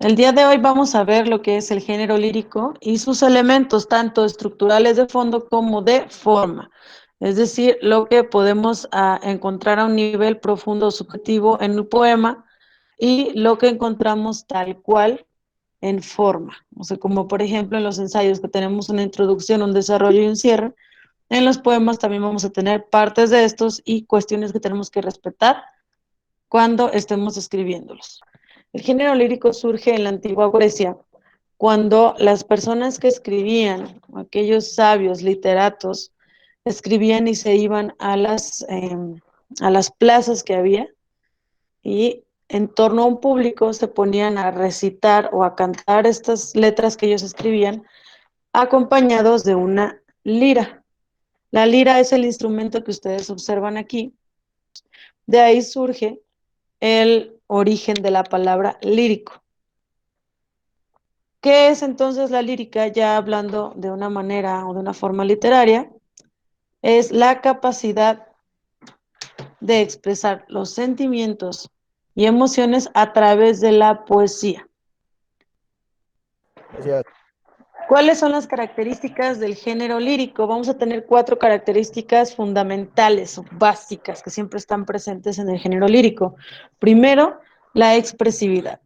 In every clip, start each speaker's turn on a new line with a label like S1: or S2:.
S1: El día de hoy vamos a ver lo que es el género lírico y sus elementos, tanto estructurales de fondo como de forma. Es decir, lo que podemos encontrar a un nivel profundo o subjetivo en un poema y lo que encontramos tal cual en forma. O sea, como por ejemplo en los ensayos que tenemos una introducción, un desarrollo y un cierre, en los poemas también vamos a tener partes de estos y cuestiones que tenemos que respetar cuando estemos escribiéndolos. El género lírico surge en la antigua Grecia cuando las personas que escribían, aquellos sabios literatos, escribían y se iban a las plazas que había y en torno a un público se ponían a recitar o a cantar estas letras que ellos escribían acompañados de una lira. La lira es el instrumento que ustedes observan aquí. De ahí surge el origen de la palabra lírico. ¿Qué es entonces la lírica? Ya hablando de una manera o de una forma literaria, es la capacidad de expresar los sentimientos y emociones a través de la poesía.
S2: Así es.
S1: ¿Cuáles son las características del género lírico? Vamos a tener 4 características fundamentales o básicas que siempre están presentes en el género lírico. Primero, la expresividad.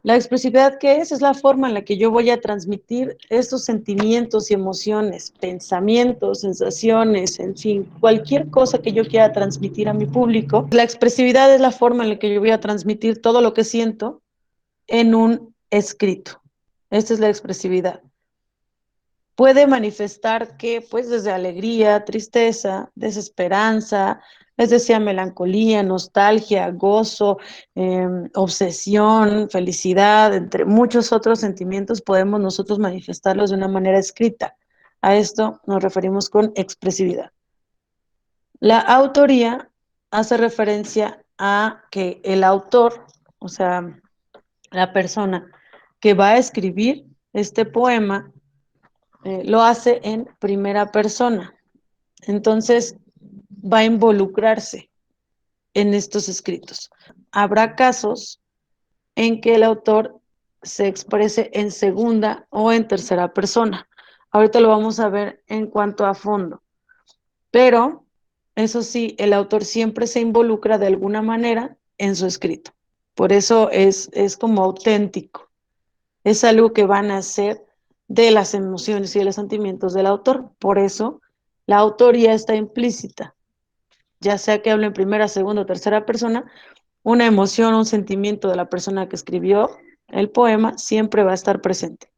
S1: La expresividad, ¿qué es? Es la forma en la que yo voy a transmitir estos sentimientos y emociones, pensamientos, sensaciones, en fin, cualquier cosa que yo quiera transmitir a mi público. La expresividad es la forma en la que yo voy a transmitir todo lo que siento en un escrito. Esta es la expresividad. Puede manifestar que, pues, desde alegría, tristeza, desesperanza, les decía melancolía, nostalgia, gozo, obsesión, felicidad, entre muchos otros sentimientos, podemos nosotros manifestarlos de una manera escrita. A esto nos referimos con expresividad. La autoría hace referencia a que el autor, o sea, la persona que va a escribir este poema, lo hace en primera persona. Entonces, va a involucrarse en estos escritos. Habrá casos en que el autor se exprese en segunda o en tercera persona. Ahorita lo vamos a ver en cuanto a fondo. Pero, eso sí, el autor siempre se involucra de alguna manera en su escrito. Por eso es como auténtico. Es algo que van a hacer de las emociones y de los sentimientos del autor. Por eso, la autoría está implícita, ya sea que hable en primera, segunda o tercera persona, una emoción, un sentimiento de la persona que escribió el poema siempre va a estar presente.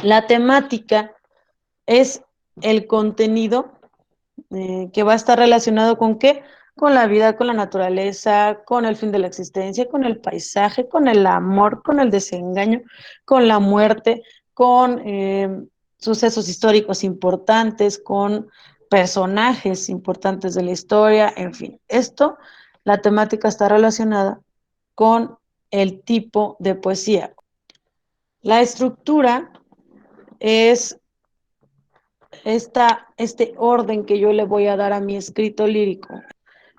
S1: La temática es el contenido que va a estar relacionado con qué, con la vida, con la naturaleza, con el fin de la existencia, con el paisaje, con el amor, con el desengaño, con la muerte, con sucesos históricos importantes, con personajes importantes de la historia, en fin. Esto, la temática está relacionada con el tipo de poesía. La estructura es este orden que yo le voy a dar a mi escrito lírico.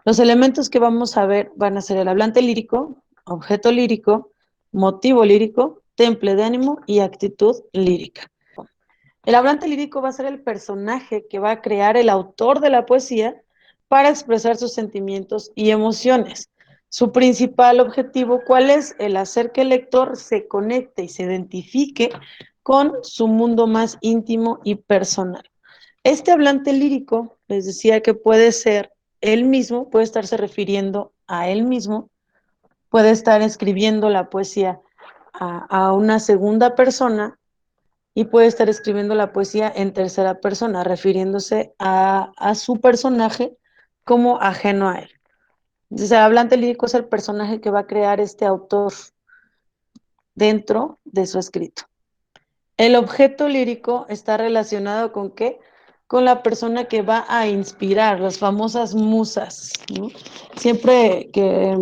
S1: Los elementos que vamos a ver van a ser el hablante lírico, objeto lírico, motivo lírico, temple de ánimo y actitud lírica. El hablante lírico va a ser el personaje que va a crear el autor de la poesía para expresar sus sentimientos y emociones. Su principal objetivo, ¿cuál es? El hacer que el lector se conecte y se identifique con su mundo más íntimo y personal. Este hablante lírico, les decía que puede ser él mismo, puede estarse refiriendo a él mismo, puede estar escribiendo la poesía a una segunda persona y puede estar escribiendo la poesía en tercera persona, refiriéndose a su personaje como ajeno a él. Entonces, el hablante lírico es el personaje que va a crear este autor dentro de su escrito. El objeto lírico está relacionado con qué? Con la persona que va a inspirar, las famosas musas, ¿no? Siempre que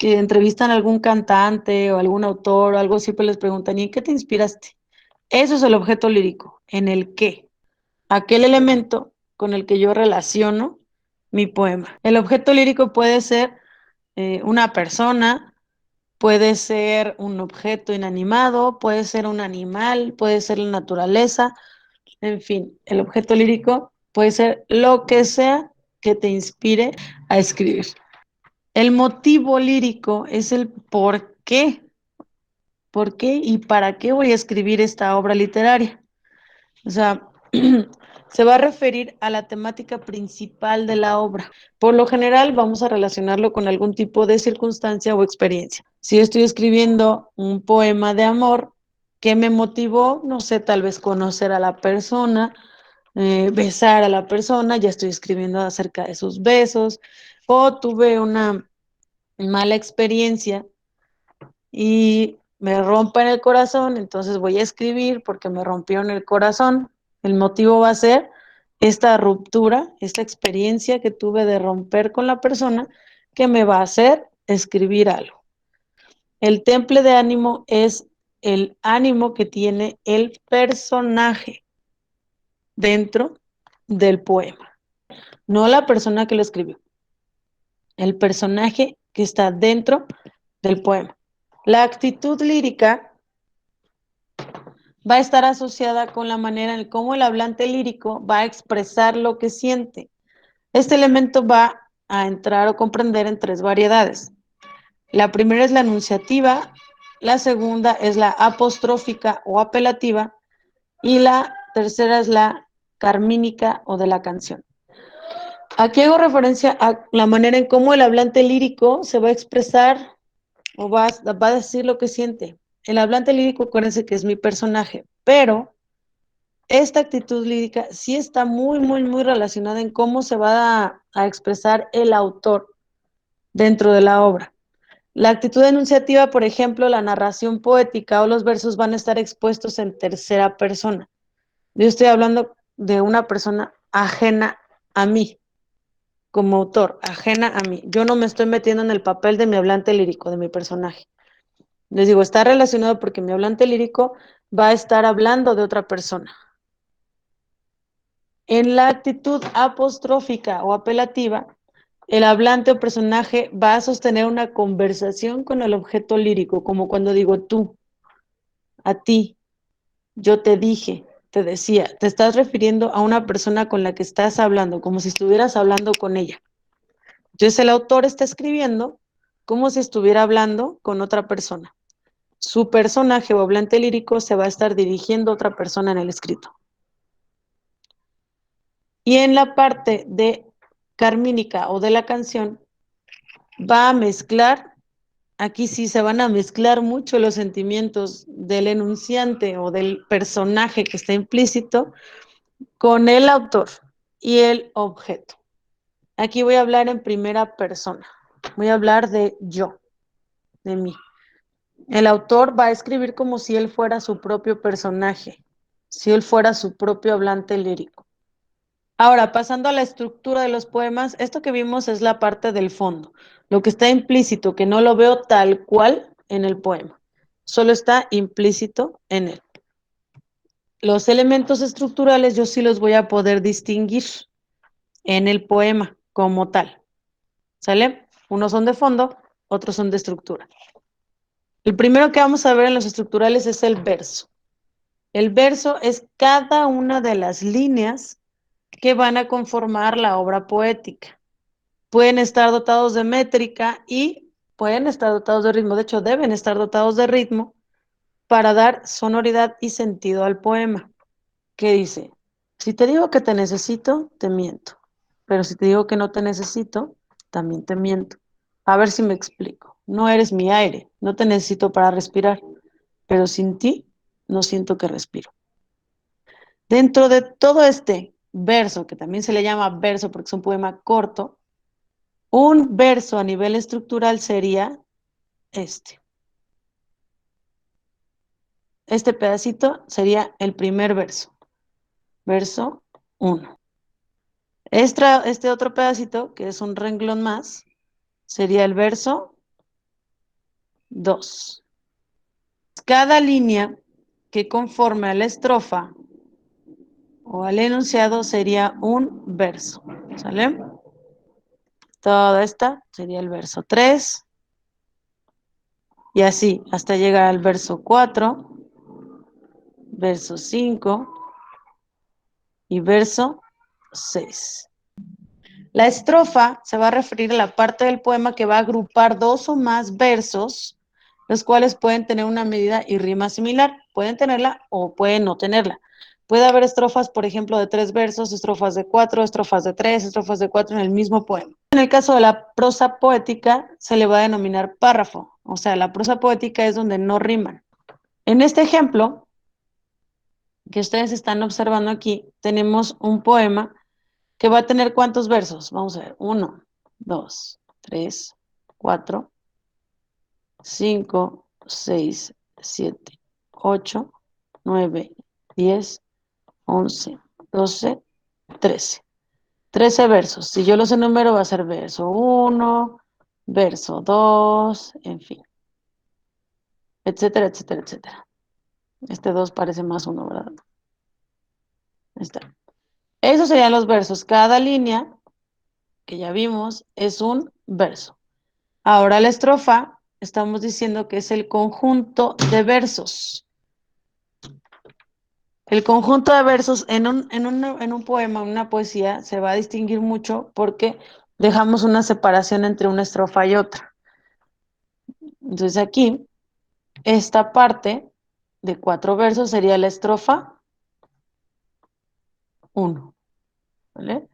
S1: entrevistan a algún cantante o algún autor o algo, siempre les preguntan, ¿y en qué te inspiraste? Eso es el objeto lírico, en el qué, aquel elemento con el que yo relaciono mi poema. El objeto lírico puede ser una persona, puede ser un objeto inanimado, puede ser un animal, puede ser la naturaleza, en fin, el objeto lírico puede ser lo que sea que te inspire a escribir. El motivo lírico es el por qué y para qué voy a escribir esta obra literaria. O sea, se va a referir a la temática principal de la obra. Por lo general, vamos a relacionarlo con algún tipo de circunstancia o experiencia. Si yo estoy escribiendo un poema de amor, ¿qué me motivó? No sé, tal vez conocer a la persona, besar a la persona, ya estoy escribiendo acerca de sus besos, o tuve una mala experiencia y me rompen el corazón, entonces voy a escribir porque me rompieron el corazón. El motivo va a ser esta ruptura, esta experiencia que tuve de romper con la persona que me va a hacer escribir algo. El temple de ánimo es el ánimo que tiene el personaje dentro del poema, no la persona que lo escribió, el personaje que está dentro del poema. La actitud lírica va a estar asociada con la manera en cómo el hablante lírico va a expresar lo que siente. Este elemento va a entrar o comprender en tres variedades. La primera es la enunciativa, la segunda es la apostrófica o apelativa y la tercera es la carmínica o de la canción. Aquí hago referencia a la manera en cómo el hablante lírico se va a expresar o va a decir lo que siente. El hablante lírico, acuérdense que es mi personaje, pero esta actitud lírica sí está muy relacionada en cómo se va a expresar el autor dentro de la obra. La actitud enunciativa, por ejemplo, la narración poética o los versos van a estar expuestos en tercera persona. Yo estoy hablando de una persona ajena a mí, como autor, ajena a mí. Yo no me estoy metiendo en el papel de mi hablante lírico, de mi personaje. Les digo, está relacionado porque mi hablante lírico va a estar hablando de otra persona. En la actitud apostrófica o apelativa, el hablante o personaje va a sostener una conversación con el objeto lírico, como cuando digo tú, a ti, yo te dije, te decía, te estás refiriendo a una persona con la que estás hablando, como si estuvieras hablando con ella. Entonces el autor está escribiendo como si estuviera hablando con otra persona. Su personaje o hablante lírico se va a estar dirigiendo a otra persona en el escrito. Y en la parte de carmínica o de la canción, va a mezclar, aquí sí se van a mezclar mucho los sentimientos del enunciante o del personaje que está implícito con el autor y el objeto. Aquí voy a hablar en primera persona, voy a hablar de yo, de mí. El autor va a escribir como si él fuera su propio personaje, si él fuera su propio hablante lírico. Ahora, pasando a la estructura de los poemas, esto que vimos es la parte del fondo, lo que está implícito, que no lo veo tal cual en el poema, solo está implícito en él. Los elementos estructurales yo sí los voy a poder distinguir en el poema como tal, ¿sale? Unos son de fondo, otros son de estructura. El primero que vamos a ver en los estructurales es el verso. El verso es cada una de las líneas que van a conformar la obra poética. Pueden estar dotados de métrica y pueden estar dotados de ritmo. De hecho, deben estar dotados de ritmo para dar sonoridad y sentido al poema. ¿Qué dice? Si te digo que te necesito, te miento. Pero si te digo que no te necesito, también te miento. A ver si me explico. No eres mi aire, no te necesito para respirar, pero sin ti no siento que respiro. Dentro de todo este verso, que también se le llama verso porque es un poema corto, un verso a nivel estructural sería este. Este pedacito sería el primer verso, verso 1. Este otro pedacito, que es un renglón más, sería el verso 2. Cada línea que conforme a la estrofa o al enunciado sería un verso, ¿sale? Toda esta sería el verso 3, Y así, hasta llegar al verso 4, verso 5 y verso 6. La estrofa se va a referir a la parte del poema que va a agrupar dos o más versos, los cuales pueden tener una medida y rima similar. Pueden tenerla o pueden no tenerla. Puede haber estrofas, por ejemplo, de 3 versos, estrofas de 4, estrofas de 3, estrofas de 4 en el mismo poema. En el caso de la prosa poética, se le va a denominar párrafo. O sea, la prosa poética es donde no riman. En este ejemplo que ustedes están observando aquí, tenemos un poema que va a tener ¿cuántos versos? Vamos a ver, 1, 2, 3, 4, 5, 6, 7, 8, 9, 10, 11, 12, 13. 13 versos. Si yo los enumero va a ser verso 1, verso 2, en fin, etcétera, etcétera, etcétera. Este 2 parece más uno, ¿verdad? Ahí está. Esos serían los versos. Cada línea que ya vimos es un verso. Ahora la estrofa, estamos diciendo que es el conjunto de versos. El conjunto de versos en un poema, en una poesía, se va a distinguir mucho porque dejamos una separación entre una estrofa y otra. Entonces aquí, esta parte de 4 versos sería la estrofa 1, ¿vale?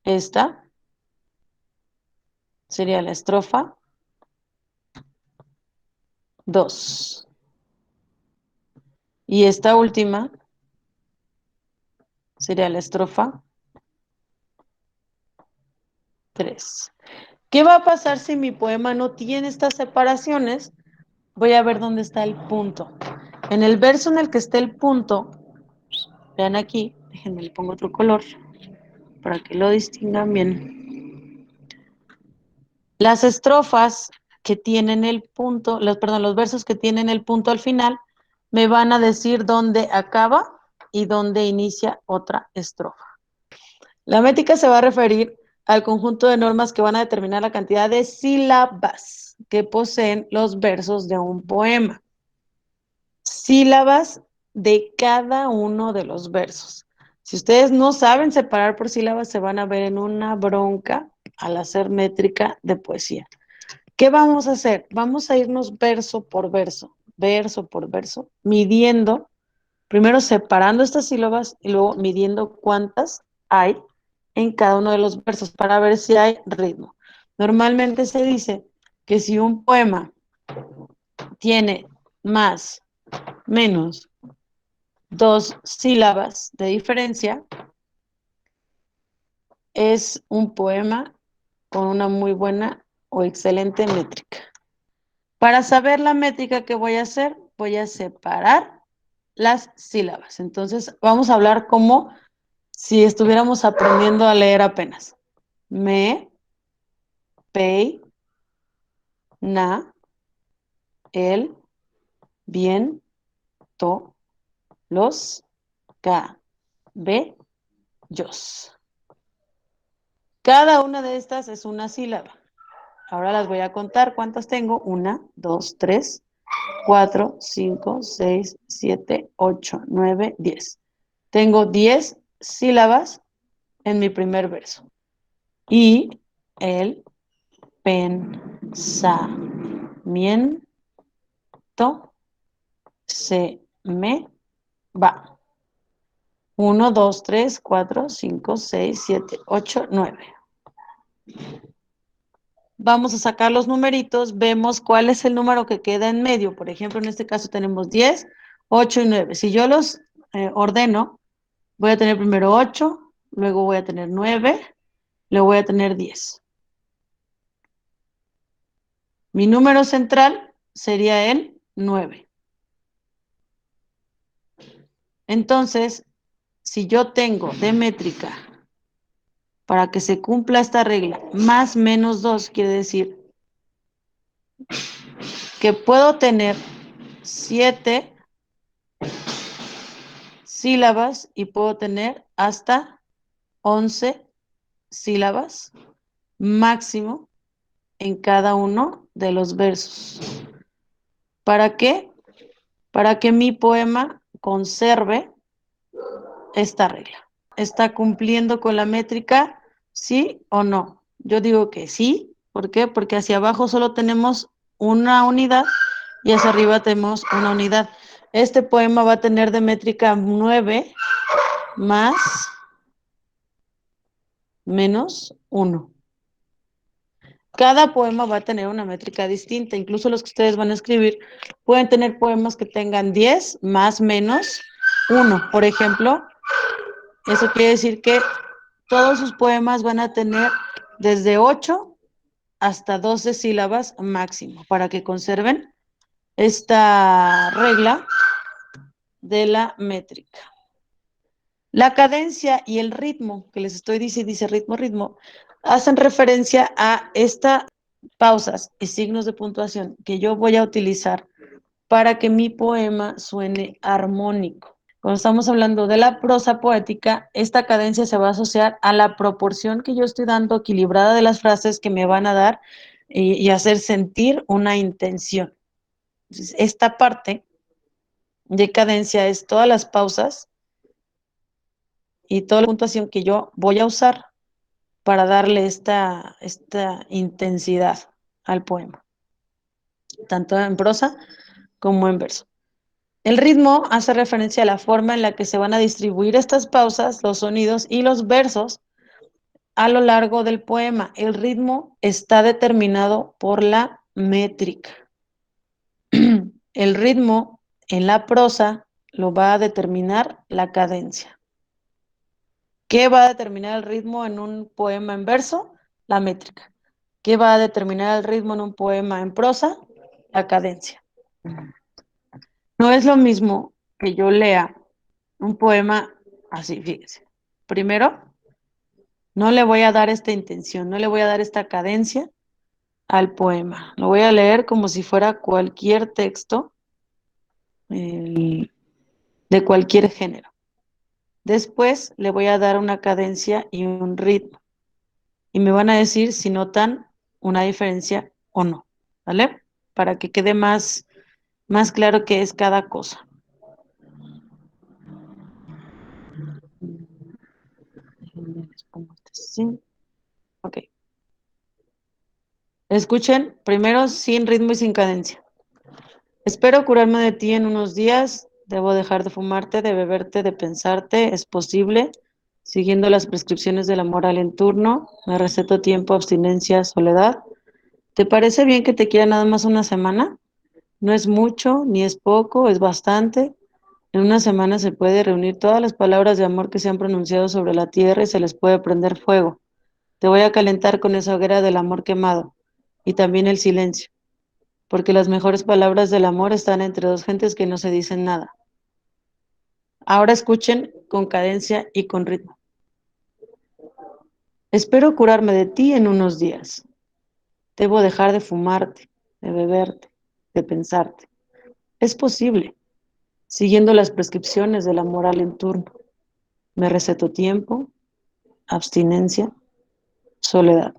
S1: Esta sería la estrofa 2. Y esta última sería la estrofa 3. ¿Qué va a pasar si mi poema no tiene estas separaciones? Voy a ver dónde está el punto. En el verso en el que esté el punto, vean aquí, déjenme le pongo otro color para que lo distingan bien. Las estrofas que tienen el punto, los versos que tienen el punto al final, me van a decir dónde acaba y dónde inicia otra estrofa. La métrica se va a referir al conjunto de normas que van a determinar la cantidad de sílabas que poseen los versos de un poema. Sílabas de cada uno de los versos. Si ustedes no saben separar por sílabas, se van a ver en una bronca al hacer métrica de poesía. ¿Qué vamos a hacer? Vamos a irnos verso por verso, midiendo, primero separando estas sílabas y luego midiendo cuántas hay en cada uno de los versos para ver si hay ritmo. Normalmente se dice que si un poema tiene más, menos 2 sílabas de diferencia, es un poema con una muy buena o excelente métrica. Para saber la métrica que voy a hacer, voy a separar las sílabas. Entonces, vamos a hablar como si estuviéramos aprendiendo a leer apenas. Me, pei, na, el, bien, to, los, ca, be, yos. Cada una de estas es una sílaba. Ahora las voy a contar. ¿Cuántas tengo? 1, 2, 3, 4, 5, 6, 7, 8, 9, 10. Tengo 10 sílabas en mi primer verso. Y el pensamiento se me va. 1, 2, 3, 4, 5, 6, 7, 8, 9. Vamos a sacar los numeritos, vemos cuál es el número que queda en medio. Por ejemplo, en este caso tenemos 10, 8 y 9. Si yo los ordeno, voy a tener primero 8, luego voy a tener 9, luego voy a tener 10. Mi número central sería el 9. Entonces, si yo tengo de métrica, para que se cumpla esta regla, más menos 2, quiere decir que puedo tener 7 sílabas y puedo tener hasta 11 sílabas máximo en cada uno de los versos. ¿Para qué? Para que mi poema conserve esta regla. ¿Está cumpliendo con la métrica? ¿Sí o no? Yo digo que sí. ¿Por qué? Porque hacia abajo solo tenemos una unidad y hacia arriba tenemos una unidad. Este poema va a tener de métrica 9 más menos 1. Cada poema va a tener una métrica distinta. Incluso los que ustedes van a escribir pueden tener poemas que tengan 10 más menos 1. Por ejemplo, eso quiere decir que todos sus poemas van a tener desde 8 hasta 12 sílabas máximo para que conserven esta regla de la métrica. La cadencia y el ritmo, que les estoy diciendo, dice ritmo, ritmo, hacen referencia a estas pausas y signos de puntuación que yo voy a utilizar para que mi poema suene armónico. Cuando estamos hablando de la prosa poética, esta cadencia se va a asociar a la proporción que yo estoy dando equilibrada de las frases que me van a dar y hacer sentir una intención. Entonces, esta parte de cadencia es todas las pausas y toda la puntuación que yo voy a usar para darle esta intensidad al poema, tanto en prosa como en verso. El ritmo hace referencia a la forma en la que se van a distribuir estas pausas, los sonidos y los versos a lo largo del poema. El ritmo está determinado por la métrica. El ritmo en la prosa lo va a determinar la cadencia. ¿Qué va a determinar el ritmo en un poema en verso? La métrica. ¿Qué va a determinar el ritmo en un poema en prosa? La cadencia. No es lo mismo que yo lea un poema así, fíjese. Primero, no le voy a dar esta intención, no le voy a dar esta cadencia al poema. Lo voy a leer como si fuera cualquier texto de cualquier género. Después le voy a dar una cadencia y un ritmo. Y me van a decir si notan una diferencia o no, ¿vale? Para que quede más claro qué es cada cosa. Sí. Ok. Escuchen, primero sin ritmo y sin cadencia. Espero curarme de ti en unos días. Debo dejar de fumarte, de beberte, de pensarte. Es posible. Siguiendo las prescripciones de la moral en turno. Me receto tiempo, abstinencia, soledad. ¿Te parece bien que te quiera nada más una semana? No es mucho, ni es poco, es bastante. En una semana se puede reunir todas las palabras de amor que se han pronunciado sobre la tierra y se les puede prender fuego. Te voy a calentar con esa hoguera del amor quemado y también el silencio, porque las mejores palabras del amor están entre dos gentes que no se dicen nada. Ahora escuchen con cadencia y con ritmo. Espero curarme de ti en unos días. Debo dejar de fumarte, de beberte, de pensarte. Es posible, siguiendo las prescripciones de la moral en turno. Me receto tiempo, abstinencia, soledad.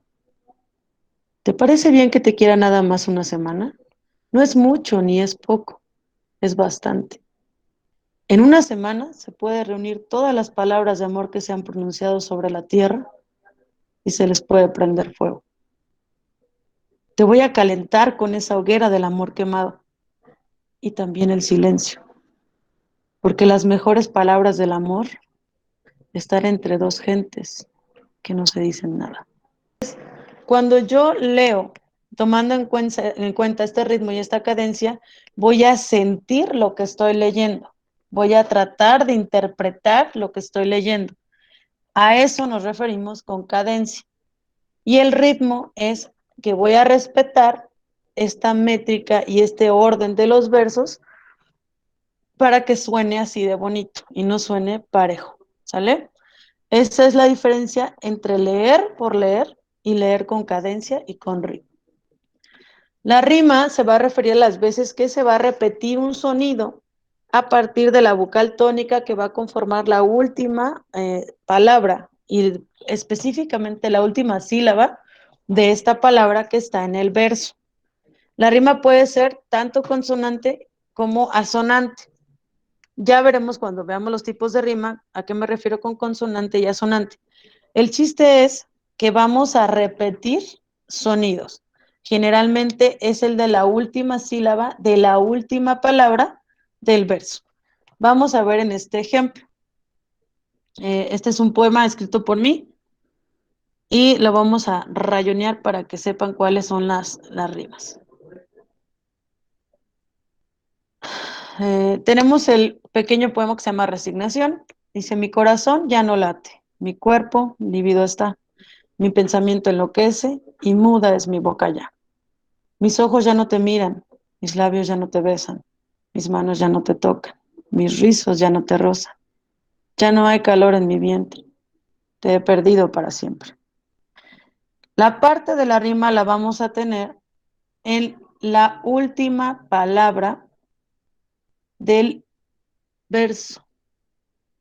S1: ¿Te parece bien que te quiera nada más una semana? No es mucho ni es poco, es bastante. En una semana se puede reunir todas las palabras de amor que se han pronunciado sobre la tierra y se les puede prender fuego. Te voy a calentar con esa hoguera del amor quemado y también el silencio, porque las mejores palabras del amor están entre dos gentes que no se dicen nada. Cuando yo leo, tomando en cuenta este ritmo y esta cadencia, voy a sentir lo que estoy leyendo. Voy a tratar de interpretar lo que estoy leyendo. A eso nos referimos con cadencia. Y el ritmo es que voy a respetar esta métrica y este orden de los versos para que suene así de bonito y no suene parejo. ¿Sale? Esa es la diferencia entre leer por leer y leer con cadencia y con ritmo. La rima se va a referir a las veces que se va a repetir un sonido a partir de la vocal tónica que va a conformar la última palabra y específicamente la última sílaba de esta palabra que está en el verso. La rima puede ser tanto consonante como asonante. Ya veremos cuando veamos los tipos de rima a qué me refiero con consonante y asonante. El chiste es que vamos a repetir sonidos. Generalmente es el de la última sílaba de la última palabra del verso. Vamos a ver en este ejemplo. Este es un poema escrito por mí y lo vamos a rayonear para que sepan cuáles son las rimas. Tenemos el pequeño poema que se llama Resignación. Dice, mi corazón ya no late, mi cuerpo lívido está, mi pensamiento enloquece y muda es mi boca ya. Mis ojos ya no te miran, mis labios ya no te besan, mis manos ya no te tocan, mis rizos ya no te rozan, ya no hay calor en mi vientre, te he perdido para siempre. La parte de la rima la vamos a tener en la última palabra del verso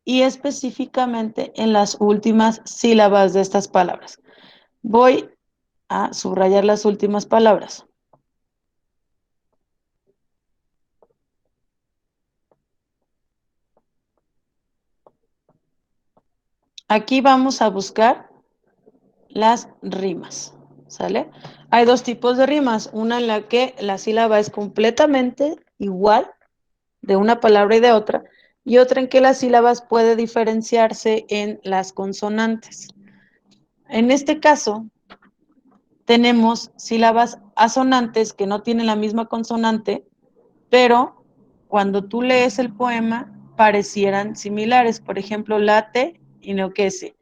S1: y específicamente en las últimas sílabas de estas palabras. Voy a subrayar las últimas palabras. Aquí vamos a buscar las rimas, ¿sale? Hay dos tipos de rimas, una en la que la sílaba es completamente igual de una palabra y de otra, y otra en que las sílabas puede diferenciarse en las consonantes. En este caso, tenemos sílabas asonantes que no tienen la misma consonante, pero cuando tú lees el poema parecieran similares. Por ejemplo, late y enloquece.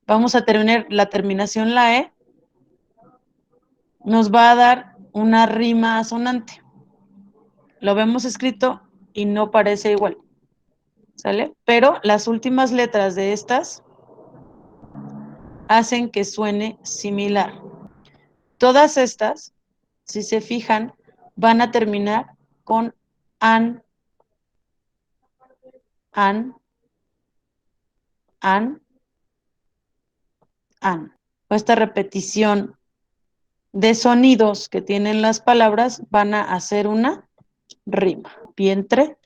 S1: Vamos a tener la terminación la E, nos va a dar una rima asonante. Lo vemos escrito y no parece igual, ¿sale? Pero las últimas letras de estas hacen que suene similar. Todas estas, si se fijan, van a terminar con an, an, an, an. Esta repetición de sonidos que tienen las palabras van a hacer una rima. Vientre,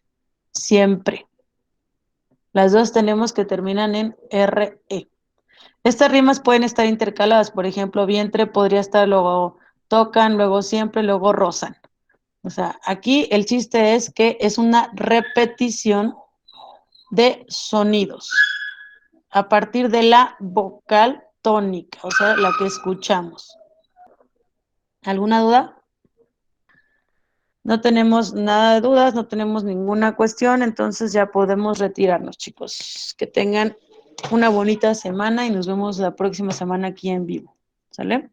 S1: siempre. Las dos tenemos que terminan en RE. Estas rimas pueden estar intercaladas, por ejemplo, vientre podría estar luego tocan, luego siempre, luego rozan. O sea, aquí el chiste es que es una repetición de sonidos a partir de la vocal tónica, o sea, la que escuchamos. ¿Alguna duda? No tenemos nada de dudas, no tenemos ninguna cuestión, entonces ya podemos retirarnos, chicos. Que tengan una bonita semana y nos vemos la próxima semana aquí en vivo. ¿Sale?